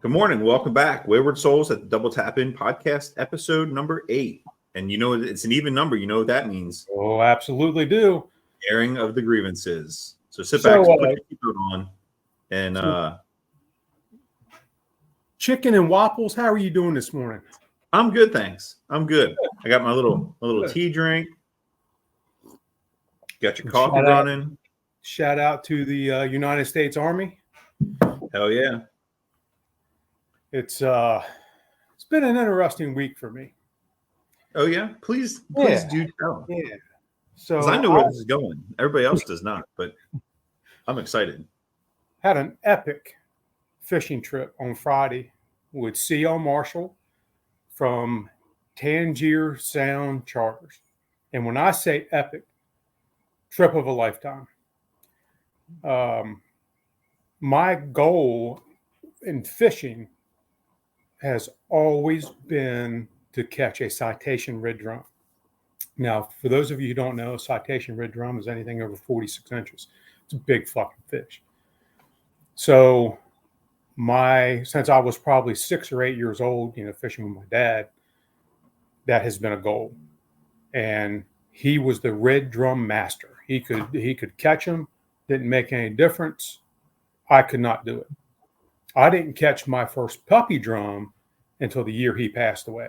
Good morning. Welcome back. Wayward Souls at the Double Tap In podcast, episode number 8. And you know, it's an even number. You know what that means. Oh, absolutely do. Airing of the grievances. So sit back, put your seatbelt on. And chicken and waffles, how are you doing this morning? I'm good, thanks. I'm good. I got my little tea drink. Got your coffee running. Shout out to the United States Army. Hell yeah. It's been an interesting week for me. Oh yeah, please do tell. Yeah. So I know where this is going. Everybody else does not, but I'm excited. Had an epic fishing trip on Friday with C.L. Marshall from Tangier Sound Charters. And when I say epic, trip of a lifetime. My goal in fishing has always been to catch a citation red drum. Now, for those of you who don't know, a citation red drum is anything over 46 inches. It's a big fucking fish. So since I was probably 6 or 8 years old, fishing with my dad, that has been a goal. And he was the red drum master. He could catch them, didn't make any difference. I could not do it. I didn't catch my first puppy drum until the year he passed away.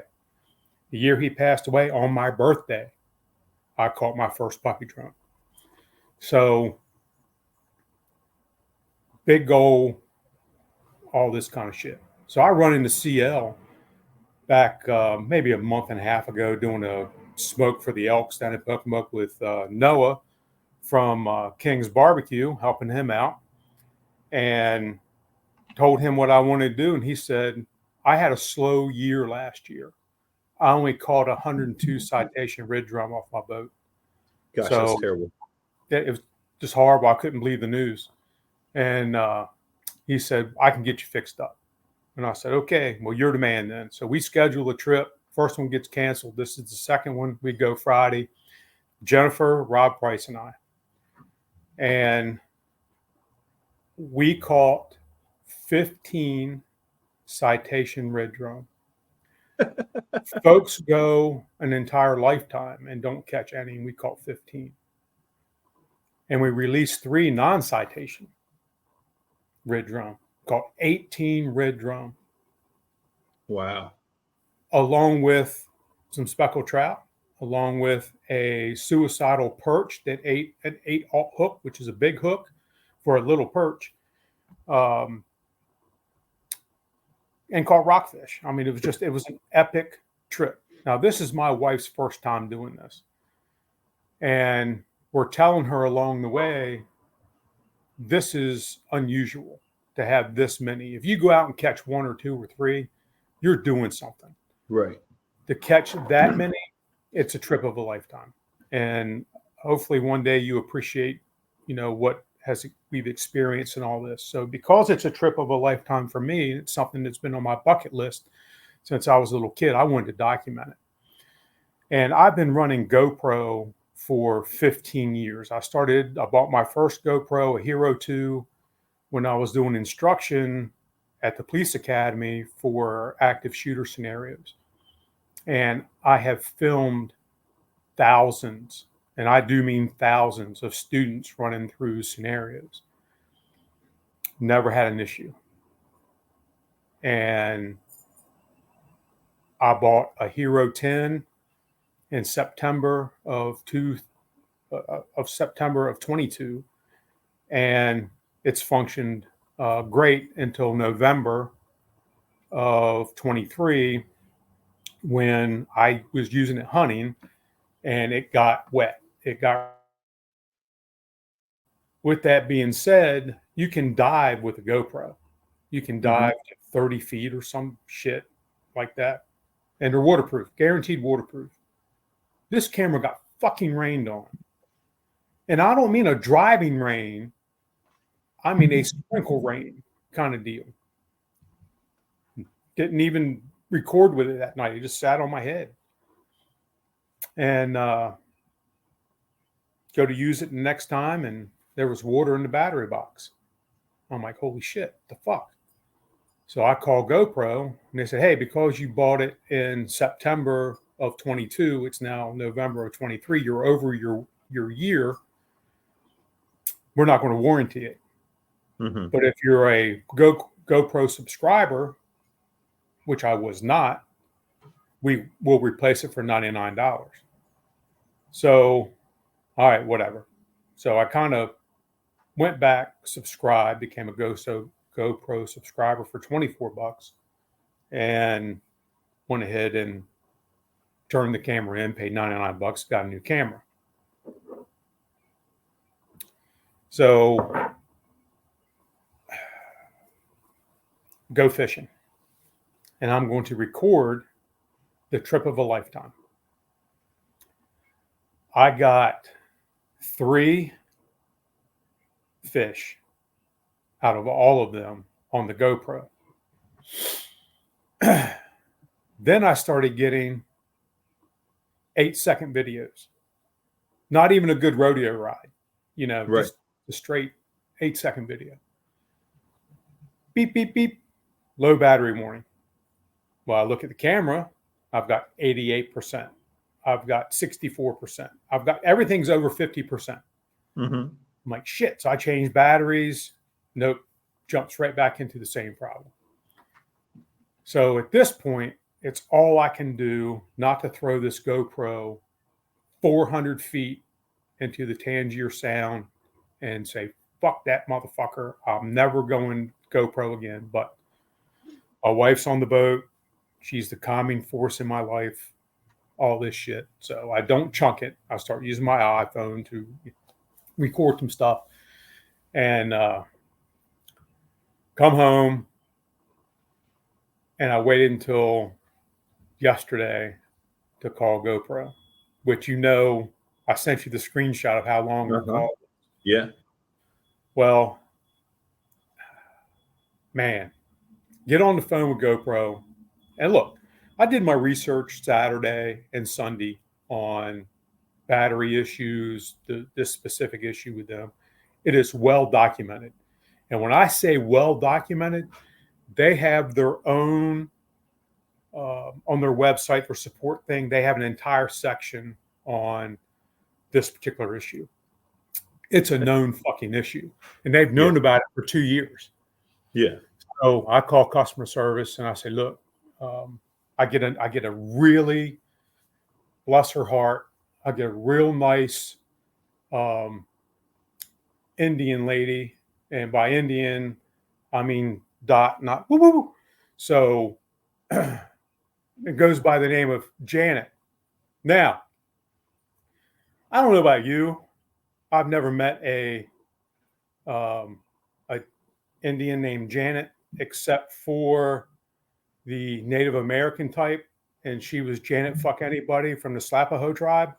The year he passed away, on my birthday, I caught my first puppy drum. So, big goal, all this kind of shit. So I run into CL back maybe a month and a half ago doing a smoke for the Elks down at Pocomoke with Noah from King's Barbecue, helping him out. And told him what I wanted to do. And he said, I had a slow year last year. I only caught 102 citation red drum off my boat. Gosh, so, that's terrible. It was just horrible. I couldn't believe the news. And he said, I can get you fixed up. And I said, okay, well, you're the man then. So we schedule a trip. First one gets canceled. This is the second one. We go Friday. Jennifer, Rob Price, and I. And we caught 15 citation red drum. Folks go an entire lifetime and don't catch any, and we caught 15. And we released 3 non-citation red drum. Caught 18 red drum. Wow. Along with some speckled trout, along with a suicidal perch that ate an 8/0 hook, which is a big hook for a little perch. And caught rockfish. I mean, it was an epic trip. Now, this is my wife's first time doing this. And we're telling her along the way, this is unusual to have this many. If you go out and catch 1 or 2 or 3, you're doing something. Right. To catch that many, it's a trip of a lifetime. And hopefully one day you appreciate, what we've experienced in all this. So because it's a trip of a lifetime for me, it's something that's been on my bucket list since I was a little kid. I wanted to document it. And I've been running GoPro for 15 years. I bought my first GoPro, a Hero 2, when I was doing instruction at the police academy for active shooter scenarios. And I have filmed thousands, and I do mean thousands, of students running through scenarios. Never had an issue. And I bought a Hero 10 in September of 22, and it's functioned great until November of 23, when I was using it hunting, and it got wet. With that being said, you can dive with a GoPro. You can dive to 30 feet or some shit like that. And they're waterproof, guaranteed waterproof. This camera got fucking rained on. And I don't mean a driving rain. I mean a sprinkle rain kind of deal. Didn't even record with it that night. It just sat on my head. And go to use it the next time, and there was water in the battery box. I'm like, holy shit, the fuck? So I called GoPro and they said, hey, because you bought it in September of 22, it's now November of 23, you're over your year. We're not going to warranty it. Mm-hmm. But if you're a GoPro subscriber, which I was not, we will replace it for $99. So, all right, whatever. So I kind of went back, subscribed, became a GoPro subscriber for $24, and went ahead and turned the camera in, paid $99, got a new camera. So go fishing. And I'm going to record the trip of a lifetime. I got 3 fish out of all of them on the GoPro. Then I started getting 8-second videos. Not even a good rodeo ride, Right. just a straight 8-second video. Beep, beep, beep. Low battery warning. Well, I look at the camera, I've got 88%. I've got 64%. I've got everything's over 50%. Mm-hmm. I'm like, shit. So I changed batteries. Nope. Jumps right back into the same problem. So at this point, it's all I can do not to throw this GoPro 400 feet into the Tangier Sound and say, fuck that motherfucker. I'm never going GoPro again. But my wife's on the boat. She's the calming force in my life, all this shit. So I don't chunk it. I start using my iPhone to record some stuff and come home. And I waited until yesterday to call GoPro, which I sent you the screenshot of how long we called. Yeah. Well, man, get on the phone with GoPro. And look, I did my research Saturday and Sunday on battery issues, this specific issue with them. It is well documented. And when I say well documented, they have their own, on their website, their support thing, they have an entire section on this particular issue. It's a known fucking issue. And they've known about it for 2 years. Yeah. So I call customer service and I say, look, I get a really, bless her heart, I get a real nice Indian lady. And by Indian, I mean dot, not woo woo. So it goes by the name of Janet. Now, I don't know about you. I've never met a Indian named Janet except for the Native American type, and she was Janet Fuck Anybody from the Slapaho tribe.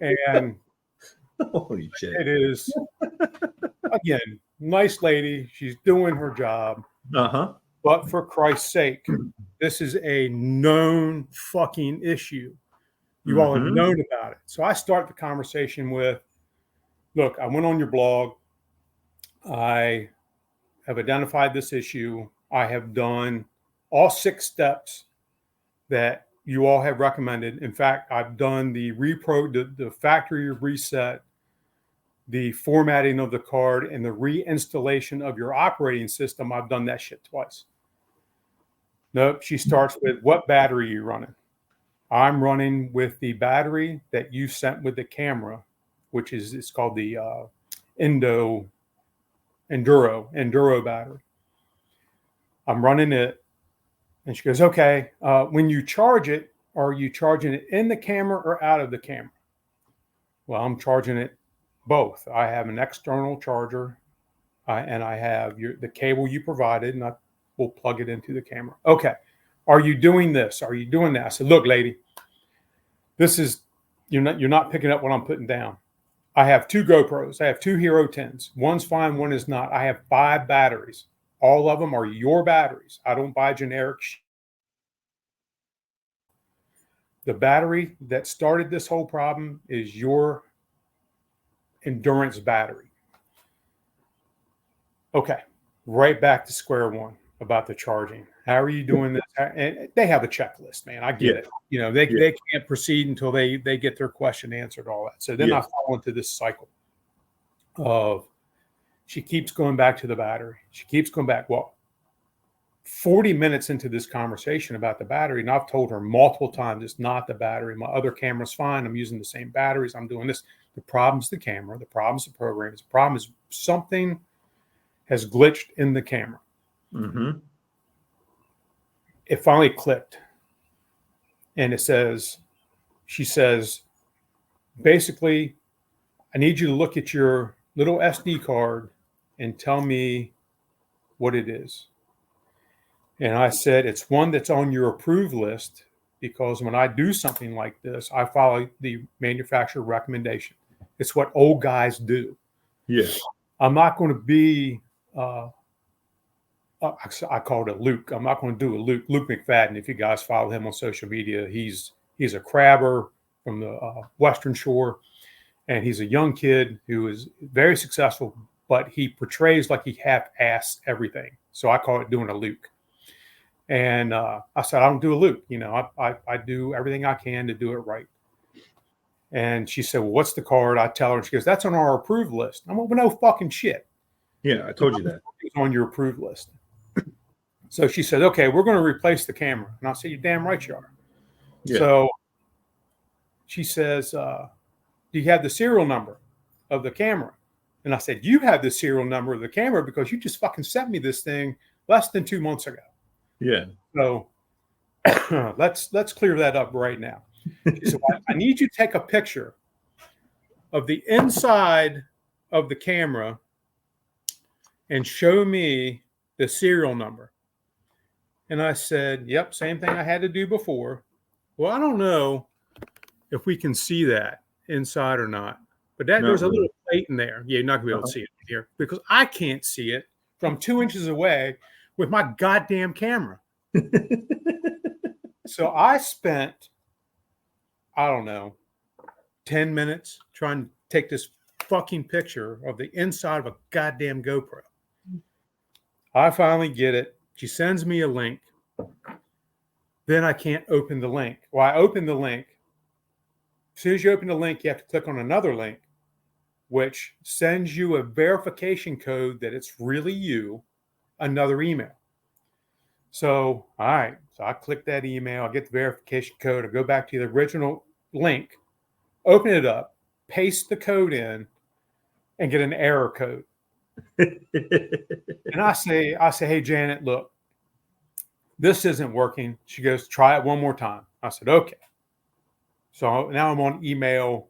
And Holy shit. it is, again, nice lady. She's doing her job. Uh-huh. But for Christ's sake, this is a known fucking issue. You all have known about it. So I start the conversation with, look, I went on your blog. I have identified this issue. I have done all 6 steps that you all have recommended. In fact, I've done the factory reset, the formatting of the card, and the reinstallation of your operating system. I've done that shit twice. Nope. She starts with, what battery are you running? I'm running with the battery that you sent with the camera, which is, it's called the Enduro battery. I'm running it. And she goes, okay, when you charge it, are you charging it in the camera or out of the camera? Well, I'm charging it both. I have an external charger and I have the cable you provided, and I will plug it into the camera. Okay. Are you doing this? Are you doing that? I said, look, lady, this is, you're not picking up what I'm putting down. I have 2 GoPros. I have 2 Hero 10s. One's fine, one is not. I have 5 batteries. All of them are your batteries. I don't buy generic shit. The battery that started this whole problem is your endurance battery. Okay, right back to square one. about the charging. How are you doing this? And they have a checklist, man. I get Yeah. it. You know, they can't proceed until they get their question answered, all that. So then I fall into this cycle of she keeps going back to the battery. She keeps going back. Well, 40 minutes into this conversation about the battery, and I've told her multiple times it's not the battery. My other camera's fine. I'm using the same batteries. I'm doing this. The problem's the camera. The problem's the program. The problem is something has glitched in the camera. Mm-hmm. It finally clicked. And she says, basically, I need you to look at your little SD card and tell me what it is. And I said, it's one that's on your approved list, because when I do something like this, I follow the manufacturer recommendation. It's what old guys do. Yeah. I'm not going to be, I call it a Luke. I'm not going to do a Luke McFadden. If you guys follow him on social media, he's a crabber from the Western Shore, and he's a young kid who is very successful, but he portrays like he half-assed everything. So I call it doing a Luke. And I said, I don't do a Luke. You know, I do everything I can to do it right. And she said, well, what's the card? I tell her, and she goes, that's on our approved list. I'm like, well, no fucking shit. Yeah, I told you that. It's on your approved list. So she said, okay, we're going to replace the camera. And I said, you're damn right you are. Yeah. So she says, do you have the serial number of the camera? And I said, you have the serial number of the camera because you just fucking sent me this thing less than 2 months ago. Yeah. So let's clear that up right now. She said, well, I need you to take a picture of the inside of the camera and show me the serial number. And I said, yep, same thing I had to do before. Well, I don't know if we can see that inside or not. But there's a little plate in there. Yeah, you're not going to be able to see it here because I can't see it from 2 inches away with my goddamn camera. So I spent, I don't know, 10 minutes trying to take this fucking picture of the inside of a goddamn GoPro. I finally get it. She sends me a link. Then I can't open the link. Well, I open the link. As soon as you open the link, you have to click on another link, which sends you a verification code that it's really you, another email. So, all right. So I click that email. I get the verification code. I go back to the original link, open it up, paste the code in, and get an error code. And I say, hey, Janet, look, this isn't working. She goes, try it one more time. I said, okay. So now I'm on email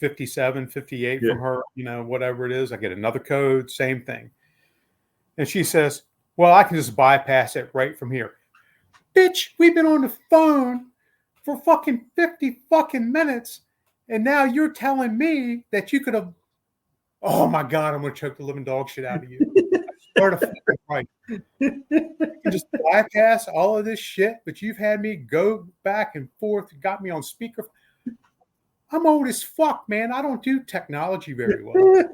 57, 58 from her, you know, whatever it is. I get another code, same thing. And she says, well, I can just bypass it right from here. Bitch, we've been on the phone for fucking 50 fucking minutes. And now you're telling me that you could have, oh my God, I'm going to choke the living dog shit out of you. Start a fucking fight. You can just bypass all of this shit, but you've had me go back and forth, got me on speaker. I'm old as fuck, man. I don't do technology very well.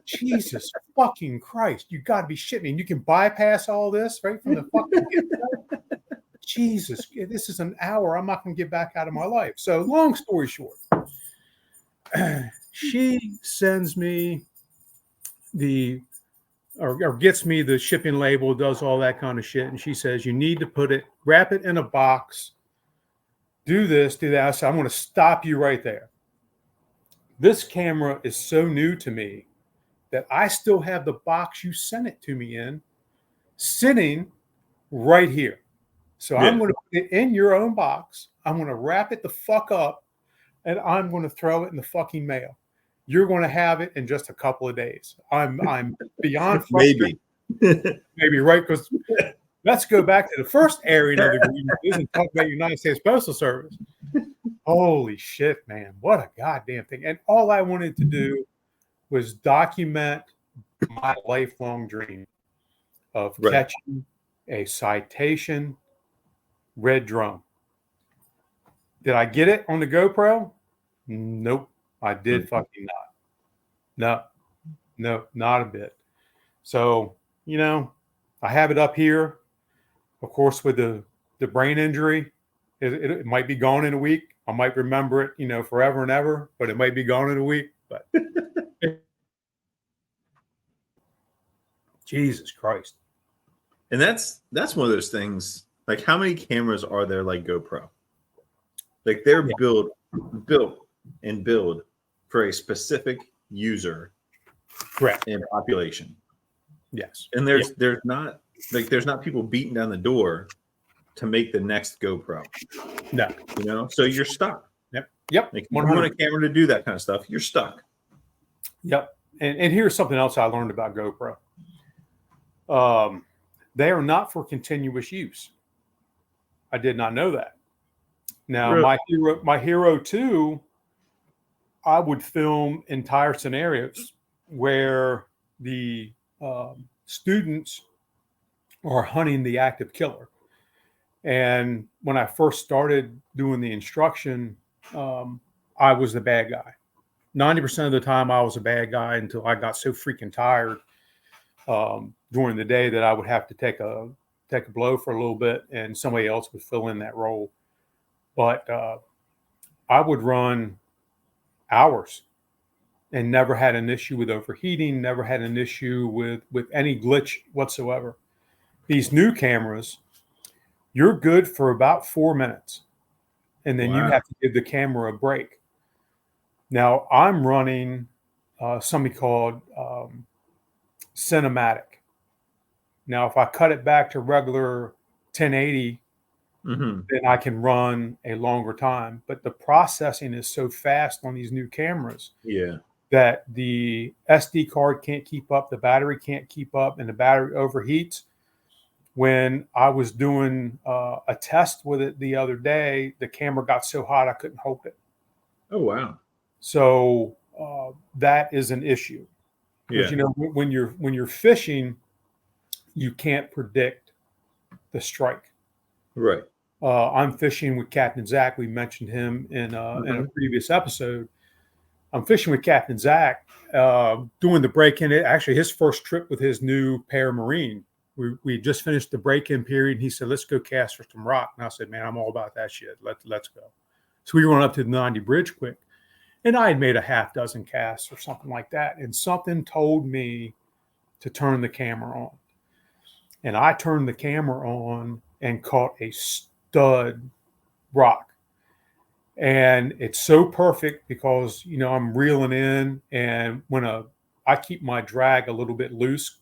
Jesus fucking Christ. You got to be shitting me. And you can bypass all this right from the fucking get-go? Jesus, this is an hour I'm not going to get back out of my life. So long story short, she sends me or gets me the shipping label, does all that kind of shit. And she says, you need to wrap it in a box, do this, do that. So I'm going to stop you right there. This camera is so new to me that I still have the box you sent it to me in sitting right here. So I'm going to put it in your own box. I'm going to wrap it the fuck up and I'm going to throw it in the fucking mail. You're going to have it in just a couple of days. I'm beyond frustrated. Maybe, right? Because let's go back to the first area of the grievances and talk about United States Postal Service. Holy shit, man. What a goddamn thing. And all I wanted to do was document my lifelong dream of catching a citation red drum. Did I get it on the GoPro? Nope. I did fucking not. No, not a bit. So, you know, I have it up here. Of course, with the brain injury, it might be gone in a week. I might remember it, forever and ever, but it might be gone in a week. But Jesus Christ. And that's one of those things. Like, how many cameras are there like GoPro? Like, they're built and build for a specific user, correct, and population. Yes. And there's not people beating down the door to make the next GoPro. No. So you're stuck. Yep. Like, if you want a camera to do that kind of stuff, you're stuck. Yep. And here's something else I learned about GoPro. They are not for continuous use. I did not know that. Now, Really? my Hero 2, I would film entire scenarios where the students are hunting the active killer. And when I first started doing the instruction, I was the bad guy. 90% of the time, I was a bad guy until I got so freaking tired during the day that I would have to take a blow for a little bit, and somebody else would fill in that role. But I would run hours and never had an issue with overheating, never had an issue with any glitch whatsoever. These new cameras, you're good for about 4 minutes, and then you have to give the camera a break. Now, I'm running something called cinematic. Now, if I cut it back to regular 1080, then I can run a longer time. But the processing is so fast on these new cameras that the SD card can't keep up, the battery can't keep up, and the battery overheats. When I was doing a test with it the other day, the camera got so hot I couldn't hold it. Oh, wow. So that is an issue. Because when you're fishing, you can't predict the strike. Right. I'm fishing with Captain Zach. We mentioned him in a previous episode. I'm fishing with Captain Zach, doing the break-in. Actually, his first trip with his new Paramarine. We just finished the break-in period. And he said, "Let's go cast for some rock." And I said, "Man, I'm all about that shit. Let's go." So we went up to the 90 bridge quick. And I had made a half dozen casts or something like that. And something told me to turn the camera on. And I turned the camera on and caught a stud rock. And it's so perfect because, I'm reeling in, and I keep my drag a little bit loose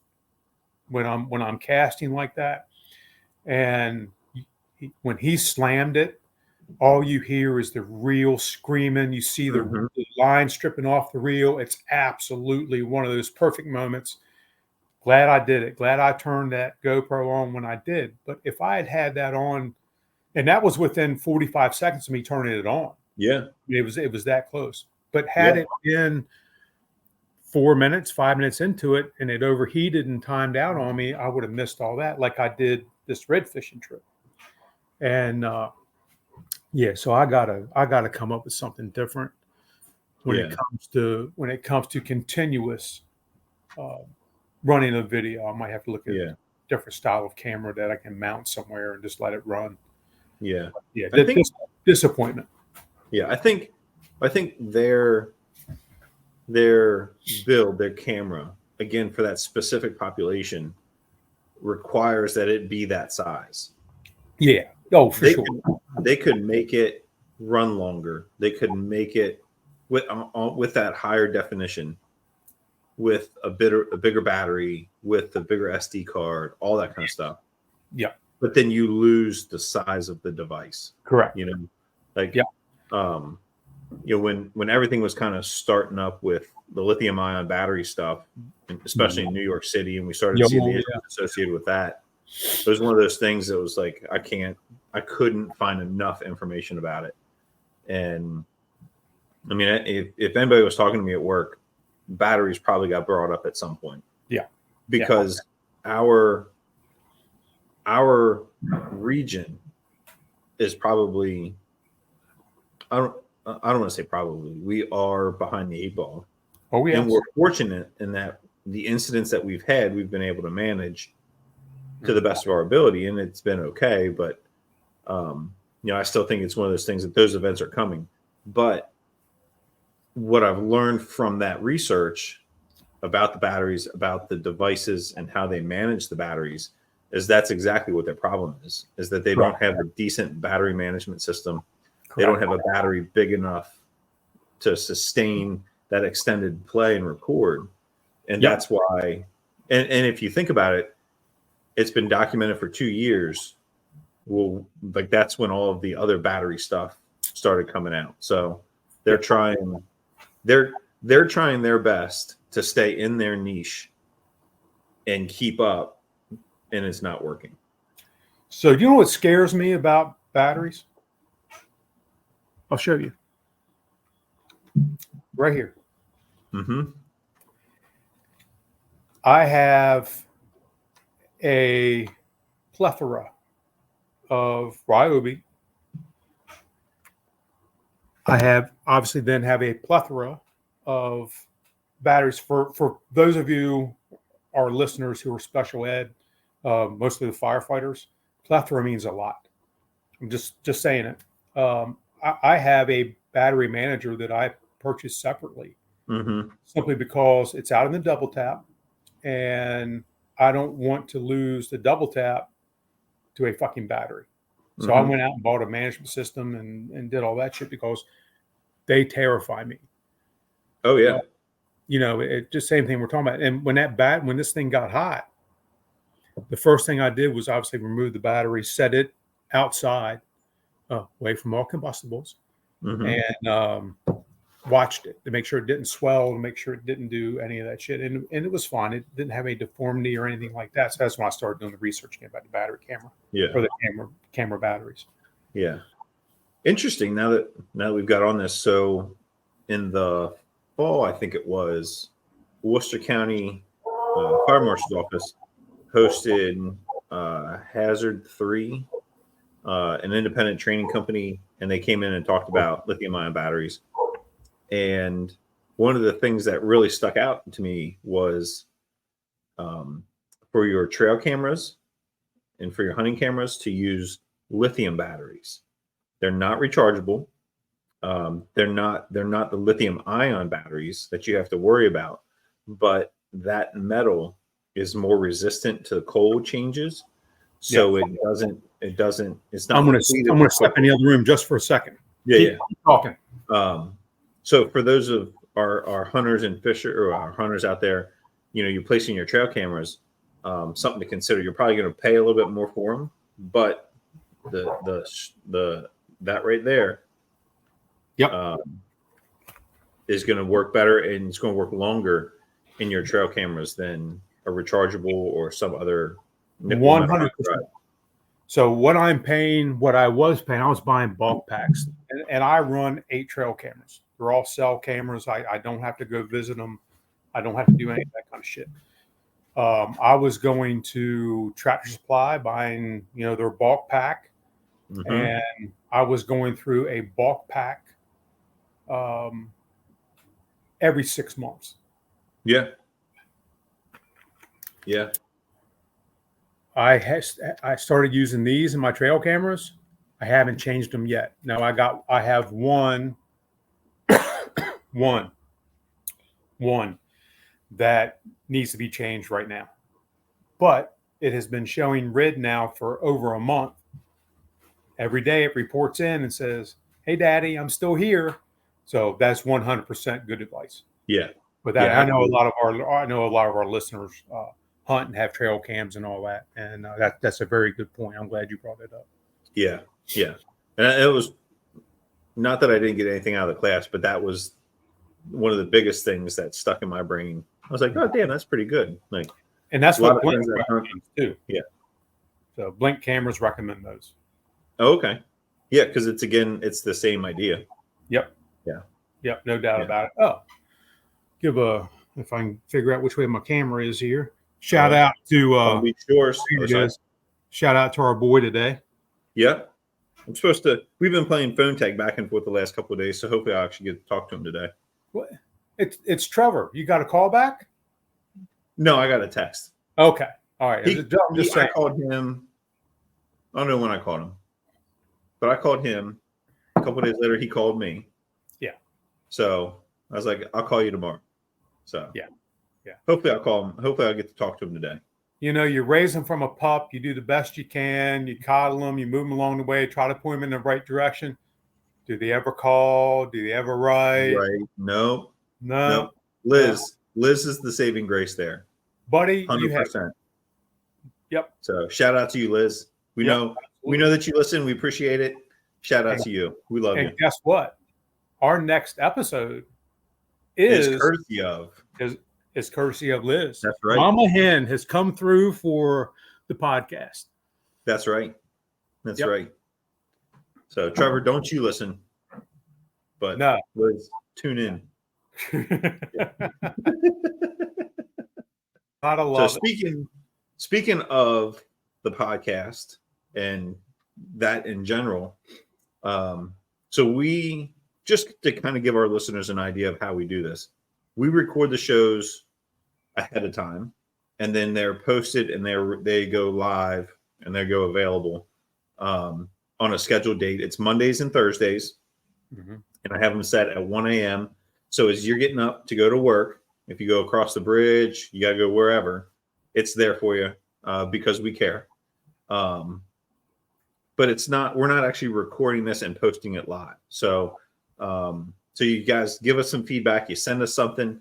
when I'm casting like that. And when he slammed it, all you hear is the reel screaming. You see the line stripping off the reel. It's absolutely one of those perfect moments. Glad I did it. Glad I turned that GoPro on when I did. But if I had that on, and that was within 45 seconds of me turning it on. Yeah. It was that close. But had it been 4 minutes, 5 minutes into it, and it overheated and timed out on me, I would have missed all that, like I did this red fishing trip. And so I gotta come up with something different when it comes to continuous running a video. I might have to look at a different style of camera that I can mount somewhere and just let it run. Yeah. I think disappointment. Yeah, I think their build, their camera, again, for that specific population, requires that it be that size. Yeah. Oh, for sure. They could make it run longer. They could make it with that higher definition, with a bigger battery, with the bigger SD card, all that kind of stuff. Yeah. But then you lose the size of the device. Correct. When everything was kind of starting up with the lithium ion battery stuff, especially in New York City, and we started seeing the issues associated with that. It was one of those things that was like, I couldn't find enough information about it. And I mean, if anybody was talking to me at work, batteries probably got brought up at some point. Yeah. Because our region is probably, I don't want to say probably, we are behind the 8 ball. Oh, yeah. And we're fortunate in that the incidents that we've had, we've been able to manage to the best of our ability, and it's been okay. But I still think it's one of those things that those events are coming. But what I've learned from that research about the batteries, about the devices, and how they manage the batteries is that's exactly what their problem is that they don't have a decent battery management system. Correct. They don't have a battery big enough to sustain that extended play and record. And that's why, and if you think about it, it's been documented for 2 years. Well, like that's when all of the other battery stuff started coming out. So they're trying their best to stay in their niche and keep up, and it's not working. So you know what scares me about batteries? I'll show you. Right here. Mm-hmm. I have a plethora of Ryobi. I have obviously then have a plethora of batteries for those of you, our listeners who are special ed, mostly the firefighters. Plethora means a lot. I'm just saying it. I have a battery manager that I purchased separately, simply because it's out in the double tap, and I don't want to lose the double tap to a fucking battery. So I went out and bought a management system and did all that shit because they terrify me. Oh yeah. It just same thing we're talking about. And when this thing got hot, the first thing I did was obviously remove the battery, set it outside, away from all combustibles, and watched it to make sure it didn't swell, to make sure it didn't do any of that shit. And it was fine. It didn't have any deformity or anything like that. So that's when I started doing the research about the battery camera, or the camera batteries. Yeah. Interesting. Now that we've got on this, so in the fall, I think it was, Worcester County Fire Marshal's office hosted Hazard 3, an independent training company, and they came in and talked about lithium-ion batteries. And one of the things that really stuck out to me was for your trail cameras and for your hunting cameras to use lithium batteries. They're not rechargeable. They're not the lithium ion batteries that you have to worry about, but that metal is more resistant to cold changes. So it doesn't, it's not. I'm going to step in the other room just for a second. Keep talking. So for those of our hunters and fishers, or our hunters out there, you're placing your trail cameras, something to consider. You're probably going to pay a little bit more for them, but that right there, is going to work better, and it's going to work longer in your trail cameras than a rechargeable or some other. 100%. So what I was paying, I was buying bulk packs, and I run 8 trail cameras. They're all cell cameras. I don't have to go visit them. I don't have to do any of that kind of shit. I was going to Tractor Supply, buying, their bulk pack, and I was going through a bulk pack every 6 months. Yeah. I started using these in my trail cameras. I haven't changed them yet. Now I have one that needs to be changed right now, but it has been showing red now for over a month. Every day it reports in and says, "Hey, Daddy, I'm still here." So that's 100% good advice. Yeah. But that I know a lot of our listeners hunt and have trail cams and all that, and that's a very good point. I'm glad you brought it up. Yeah. And it was not that I didn't get anything out of the class, but that was one of the biggest things that stuck in my brain. I was like, "Oh, damn, that's pretty good." And that's what Blink recommends too. Yeah. So Blink cameras recommend those. Oh, okay. Yeah, because it's the same idea. Yep. Yep. No doubt about it. Oh, if I can figure out which way my camera is here. Shout out to Shout out to our boy today. Yeah. We've been playing phone tag back and forth the last couple of days, so hopefully I'll actually get to talk to him today. What? It's Trevor. You got a call back? No, I got a text. Okay. All right. I'm just saying. I called him. I don't know when I called him, but I called him. A couple of days later, he called me. Yeah. So I was like, I'll call you tomorrow. So yeah. Hopefully I'll call him. Hopefully I'll get to talk to him today. You know, you raise them from a pup. You do the best you can. You coddle them. You move them along the way. Try to point them in the right direction. Do they ever call? Do they ever write? Right? No. No. Liz is the saving grace there, buddy. 100%. You have. Yep. So shout out to you, Liz. We know that you listen. We appreciate it. Shout out to you. We love you. And guess what? Our next episode is courtesy of Liz. That's right. Mama Hen has come through for the podcast. That's right. That's right. So Trevor, don't you listen, but no, Liz, tune in. So speaking of the podcast and that in general, so we just to kind of give our listeners an idea of how we do this, we record the shows ahead of time, and then they're posted and they go live and they go available on a scheduled date. It's Mondays and Thursdays, and I have them set at 1 a.m. So as you're getting up to go to work, if you go across the bridge, you got to go wherever, it's there for you because we care. But we're not actually recording this and posting it live. So you guys give us some feedback. You send us something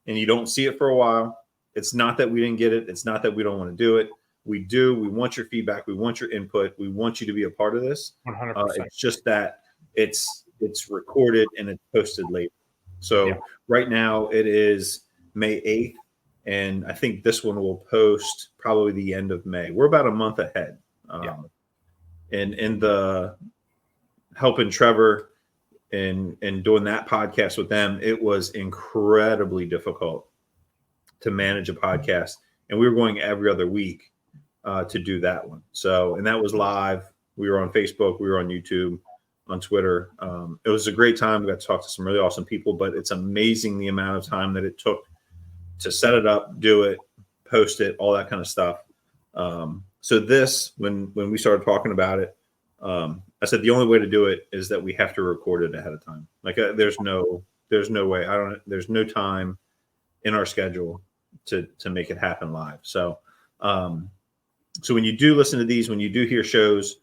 and you don't see it for a while. It's not that we didn't get it. It's not that we don't want to do it. We do. We want your feedback. We want your input. We want you to be a part of this. 100%. It's just that it's recorded and it's posted later. So right now it is May 8th, and I think this one will post probably the end of May. We're about a month ahead. And in the helping Trevor and doing that podcast with them, it was incredibly difficult to manage a podcast. And we were going every other week to do that one. So, and that was live. We were on Facebook. We were on YouTube, on Twitter. It was a great time. We got to talk to some really awesome people, but it's amazing the amount of time that it took to set it up, do it, post it, all that kind of stuff. So this, when we started talking about it, I said the only way to do it is that we have to record it ahead of time. Like there's no way. There's no time in our schedule to make it happen live. So so when you do listen to these, when you do hear shows,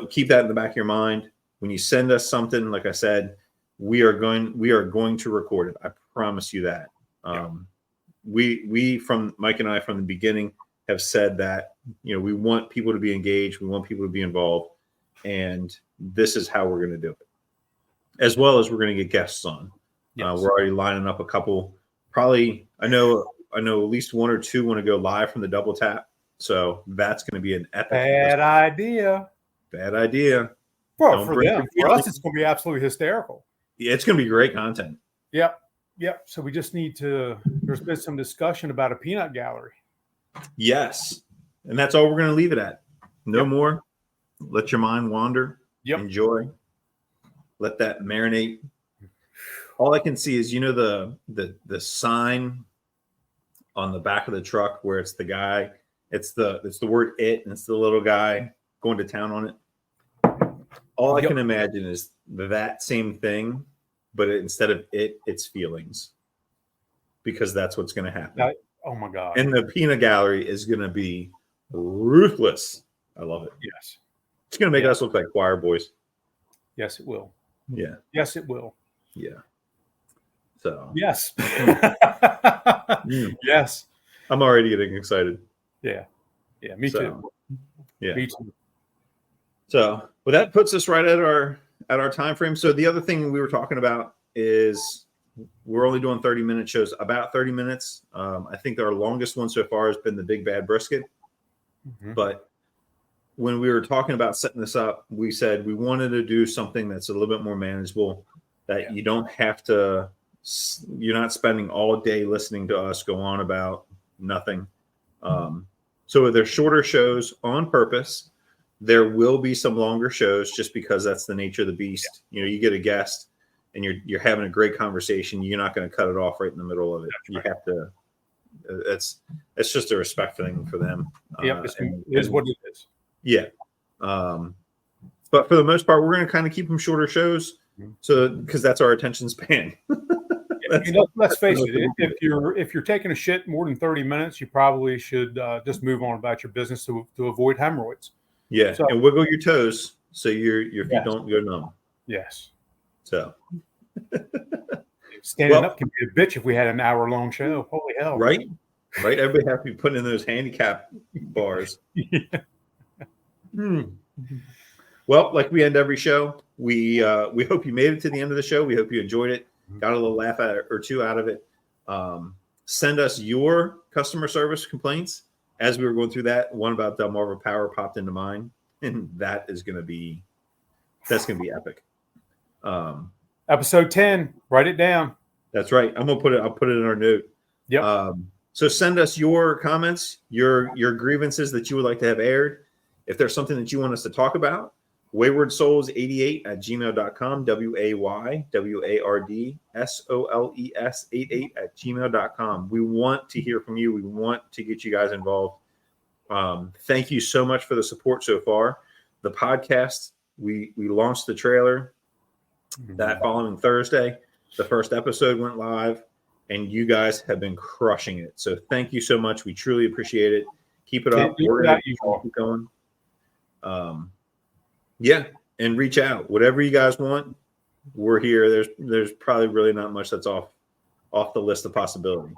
keep that in the back of your mind. When you send us something, like I said, we are going to record it. I promise you that. We from Mike and I from the beginning have said that, we want people to be engaged. We want people to be involved. And this is how we're going to do it. As well as we're going to get guests on. Yes. We're already lining up a couple. Probably, I know at least one or two want to go live from the Double Tap. So that's going to be an epic. Bad idea. Well, for them. For us, it's going to be absolutely hysterical. Yeah, it's going to be great content. Yep. So we just need to, there's been some discussion about a peanut gallery. Yes. And that's all we're going to leave it at. No more. Let your mind wander. Enjoy. Let that marinate. All I can see is, the sign on the back of the truck where it's the guy, it's the word "it" and it's the little guy going to town on it. All I can imagine is that same thing, but instead of it's feelings, because that's what's going to happen. Oh my God. And the peanut gallery is going to be ruthless. I love it. Yes. It's going to make us look like choir boys. Yes, it will. Yeah. Yes, it will. Yeah. So. Yes. Yes. I'm already getting excited. Yeah. Me too. Yeah. Me too. So, well, that puts us right at our time frame. So the other thing we were talking about is we're only doing 30-minute shows, about 30 minutes. I think our longest one so far has been the Big Bad Brisket. But when we were talking about setting this up, we said we wanted to do something that's a little bit more manageable, that you don't have to, you're not spending all day listening to us go on about nothing. So they're shorter shows on purpose. There will be some longer shows just because that's the nature of the beast. You get a guest and you're having a great conversation. You're not going to cut it off right in the middle of it. You have to It's just a respect thing for them. Yep, it is what it is. Yeah. But for the most part, we're going to kind of keep them shorter shows, so because that's our attention span. Let's face it. If you're taking a shit more than 30 minutes, you probably should just move on about your business to avoid hemorrhoids. Yeah, so, and wiggle your toes so your feet don't go numb. Yes. So standing up can be a bitch if we had an hour-long show. Holy hell! Right. Everybody have to be putting in those handicap bars. Well, like we end every show, we hope you made it to the end of the show. We hope you enjoyed it, got a little laugh or two out of it. Send us your customer service complaints. As we were going through that, one about Delmarva Power popped into mind, and that's going to be epic. Episode 10, write it down. That's right. I'll put it in our note. Yep. So send us your comments, your grievances that you would like to have aired. If there's something that you want us to talk about, Wayward Soles 88 at gmail.com, WAYWARDSOLES 88 at gmail.com. We want to hear from you. We want to get you guys involved. Thank you so much for the support so far. The podcast, we launched the trailer that following Thursday. The first episode went live, and you guys have been crushing it. So thank you so much. We truly appreciate it. Keep it up. We're going to keep going. Yeah, and reach out. Whatever you guys want, we're here. There's probably really not much that's off the list of possibility.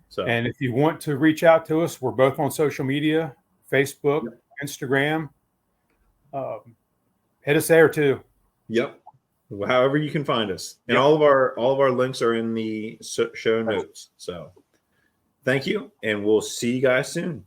So, and if you want to reach out to us, we're both on social media, Facebook, Instagram. Hit us there too. Yep. However you can find us, and all of our links are in the show notes. So, thank you, and we'll see you guys soon.